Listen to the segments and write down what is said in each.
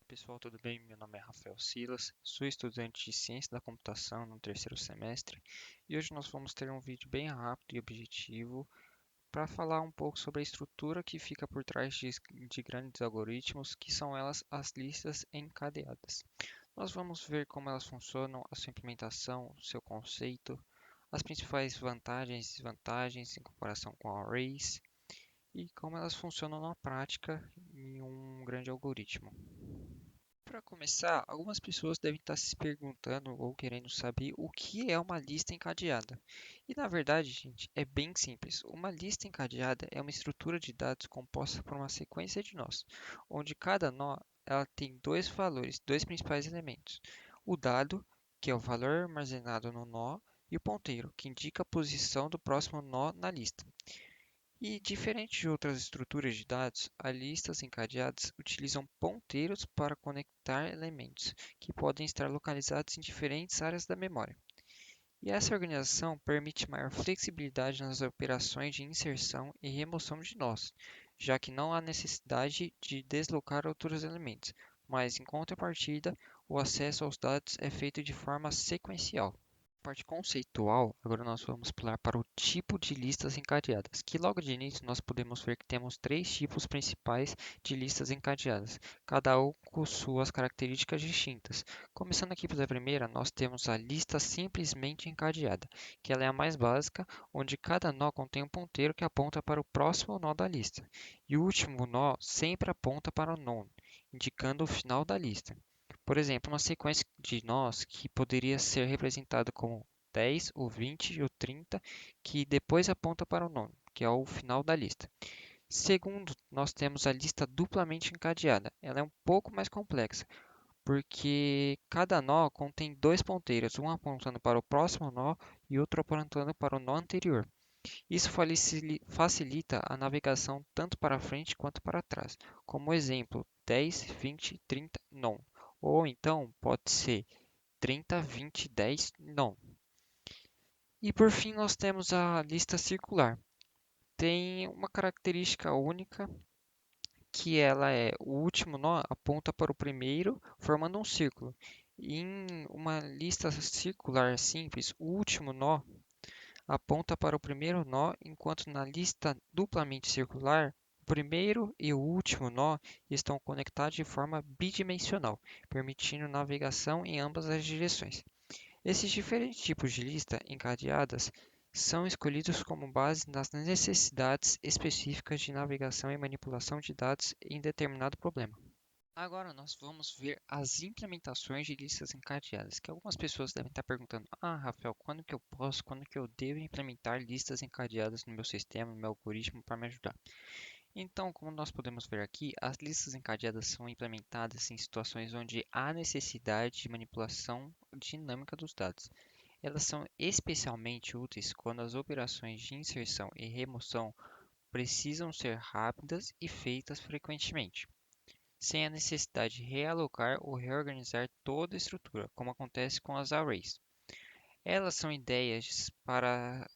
Pessoal, tudo bem? Meu nome é Rafael Silas, sou estudante de Ciência da Computação no terceiro semestre e hoje nós vamos ter um vídeo bem rápido e objetivo para falar um pouco sobre a estrutura que fica por trás de grandes algoritmos, que são elas as listas encadeadas. Nós vamos ver como elas funcionam, a sua implementação, o seu conceito, as principais vantagens e desvantagens em comparação com arrays e como elas funcionam na prática em um grande algoritmo. Para começar, algumas pessoas devem estar se perguntando ou querendo saber o que é uma lista encadeada. E na verdade, gente, é bem simples. Uma lista encadeada é uma estrutura de dados composta por uma sequência de nós, onde cada nó ela tem dois valores, dois principais elementos. O dado, que é o valor armazenado no nó, e o ponteiro, que indica a posição do próximo nó na lista. E, diferente de outras estruturas de dados, as listas encadeadas utilizam ponteiros para conectar elementos, que podem estar localizados em diferentes áreas da memória. E essa organização permite maior flexibilidade nas operações de inserção e remoção de nós, já que não há necessidade de deslocar outros elementos, mas, em contrapartida, o acesso aos dados é feito de forma sequencial. Parte conceitual, agora nós vamos pular para o tipo de listas encadeadas, que logo de início nós podemos ver que temos três tipos principais de listas encadeadas, cada um com suas características distintas. Começando aqui pela primeira, nós temos a lista simplesmente encadeada, que ela é a mais básica, onde cada nó contém um ponteiro que aponta para o próximo nó da lista, e o último nó sempre aponta para o nono, indicando o final da lista. Por exemplo, uma sequência de nós que poderia ser representada como 10, o 20 e o 30, que depois aponta para o nono, que é o final da lista. Segundo, nós temos a lista duplamente encadeada. Ela é um pouco mais complexa, porque cada nó contém dois ponteiros, um apontando para o próximo nó e outro apontando para o nó anterior. Isso facilita a navegação tanto para frente quanto para trás. Como exemplo, 10, 20, 30, non. Ou então pode ser 30, 20, 10, non. E por fim nós temos a lista circular. Tem uma característica única que ela é o último nó aponta para o primeiro, formando um círculo. Em uma lista circular simples, o último nó aponta para o primeiro nó, enquanto na lista duplamente circular, o primeiro e o último nó estão conectados de forma bidimensional, permitindo navegação em ambas as direções. Esses diferentes tipos de lista encadeadas são escolhidos como base nas necessidades específicas de navegação e manipulação de dados em determinado problema. Agora nós vamos ver as implementações de listas encadeadas, que algumas pessoas devem estar perguntando: Rafael, quando que eu devo implementar listas encadeadas no meu sistema, no meu algoritmo para me ajudar? Então, como nós podemos ver aqui, as listas encadeadas são implementadas em situações onde há necessidade de manipulação dinâmica dos dados. Elas são especialmente úteis quando as operações de inserção e remoção precisam ser rápidas e feitas frequentemente sem a necessidade de realocar ou reorganizar toda a estrutura, como acontece com as arrays. Elas são ideias para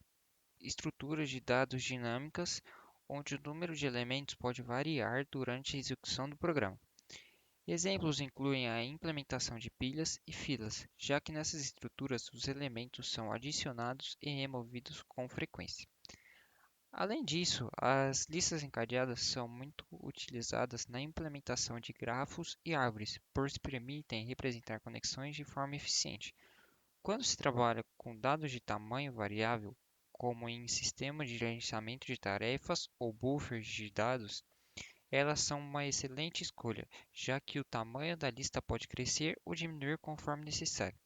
estruturas de dados dinâmicas, onde o número de elementos pode variar durante a execução do programa. Exemplos incluem a implementação de pilhas e filas, já que nessas estruturas os elementos são adicionados e removidos com frequência. Além disso, as listas encadeadas são muito utilizadas na implementação de grafos e árvores, pois permitem representar conexões de forma eficiente. Quando se trabalha com dados de tamanho variável, como em sistemas de gerenciamento de tarefas ou buffers de dados, elas são uma excelente escolha, já que o tamanho da lista pode crescer ou diminuir conforme necessário.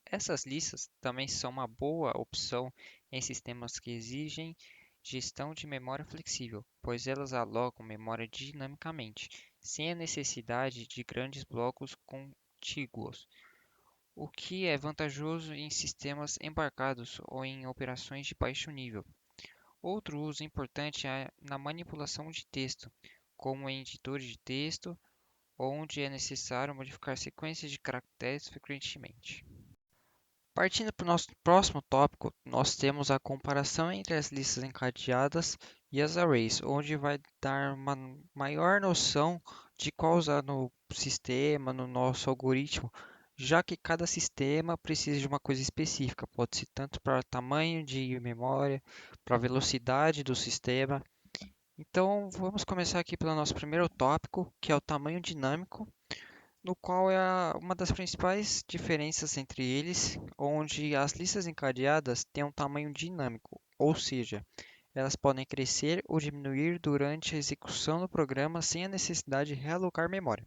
Essas listas também são uma boa opção em sistemas que exigem gestão de memória flexível, pois elas alocam memória dinamicamente, sem a necessidade de grandes blocos contíguos, o que é vantajoso em sistemas embarcados ou em operações de baixo nível. Outro uso importante é na manipulação de texto, como em editores de texto, onde é necessário modificar sequências de caracteres frequentemente. Partindo para o nosso próximo tópico, nós temos a comparação entre as listas encadeadas e as arrays, onde vai dar uma maior noção de qual usar no sistema, no nosso algoritmo, já que cada sistema precisa de uma coisa específica. Pode ser tanto para tamanho de memória, para velocidade do sistema. Então, vamos começar aqui pelo nosso primeiro tópico, que é o tamanho dinâmico, no qual é uma das principais diferenças entre eles, onde as listas encadeadas têm um tamanho dinâmico, ou seja, elas podem crescer ou diminuir durante a execução do programa sem a necessidade de realocar memória.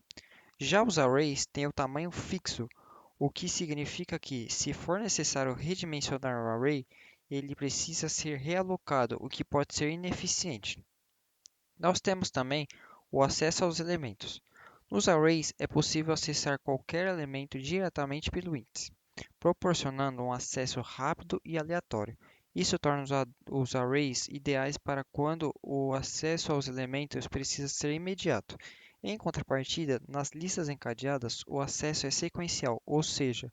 Já os arrays têm o tamanho fixo, o que significa que, se for necessário redimensionar o array, ele precisa ser realocado, o que pode ser ineficiente. Nós temos também o acesso aos elementos. Nos arrays é possível acessar qualquer elemento diretamente pelo índice, proporcionando um acesso rápido e aleatório. Isso torna os arrays ideais para quando o acesso aos elementos precisa ser imediato. Em contrapartida, nas listas encadeadas, o acesso é sequencial, ou seja,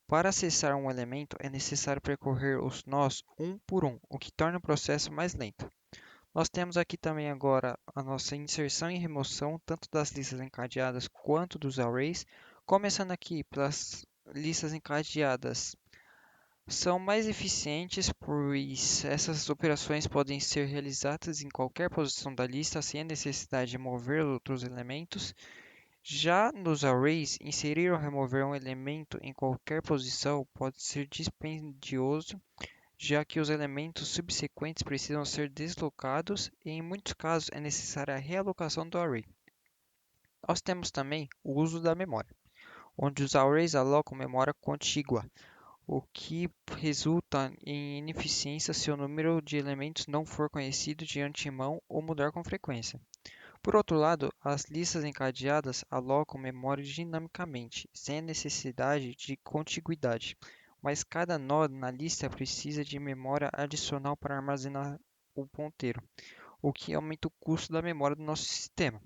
para acessar um elemento é necessário percorrer os nós um por um, o que torna o processo mais lento. Nós temos aqui também agora a nossa inserção e remoção, tanto das listas encadeadas quanto dos arrays. Começando aqui pelas listas encadeadas, são mais eficientes, pois essas operações podem ser realizadas em qualquer posição da lista sem a necessidade de mover outros elementos. Já nos arrays, inserir ou remover um elemento em qualquer posição pode ser dispendioso, já que os elementos subsequentes precisam ser deslocados e, em muitos casos, é necessária a realocação do array. Nós temos também o uso da memória, onde os arrays alocam memória contígua, o que resulta em ineficiência se o número de elementos não for conhecido de antemão ou mudar com frequência. Por outro lado, as listas encadeadas alocam memória dinamicamente, sem a necessidade de contiguidade, mas cada nó na lista precisa de memória adicional para armazenar o ponteiro, o que aumenta o custo da memória do nosso sistema.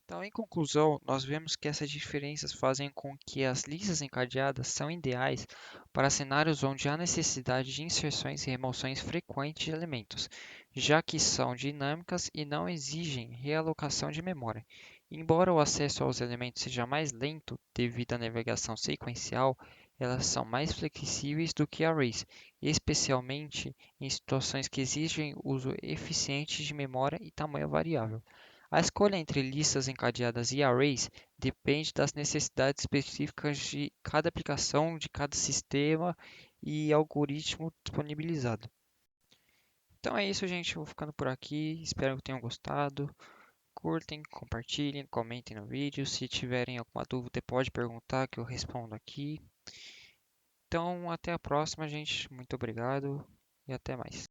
Então, em conclusão, nós vemos que essas diferenças fazem com que as listas encadeadas são ideais para cenários onde há necessidade de inserções e remoções frequentes de elementos, já que são dinâmicas e não exigem realocação de memória. Embora o acesso aos elementos seja mais lento devido à navegação sequencial, elas são mais flexíveis do que arrays, especialmente em situações que exigem uso eficiente de memória e tamanho variável. A escolha entre listas encadeadas e arrays depende das necessidades específicas de cada aplicação, de cada sistema e algoritmo disponibilizado. Então é isso, gente. Eu vou ficando por aqui. Espero que tenham gostado. Curtem, compartilhem, comentem no vídeo. Se tiverem alguma dúvida, pode perguntar que eu respondo aqui. Então, até a próxima, gente. Muito obrigado e até mais.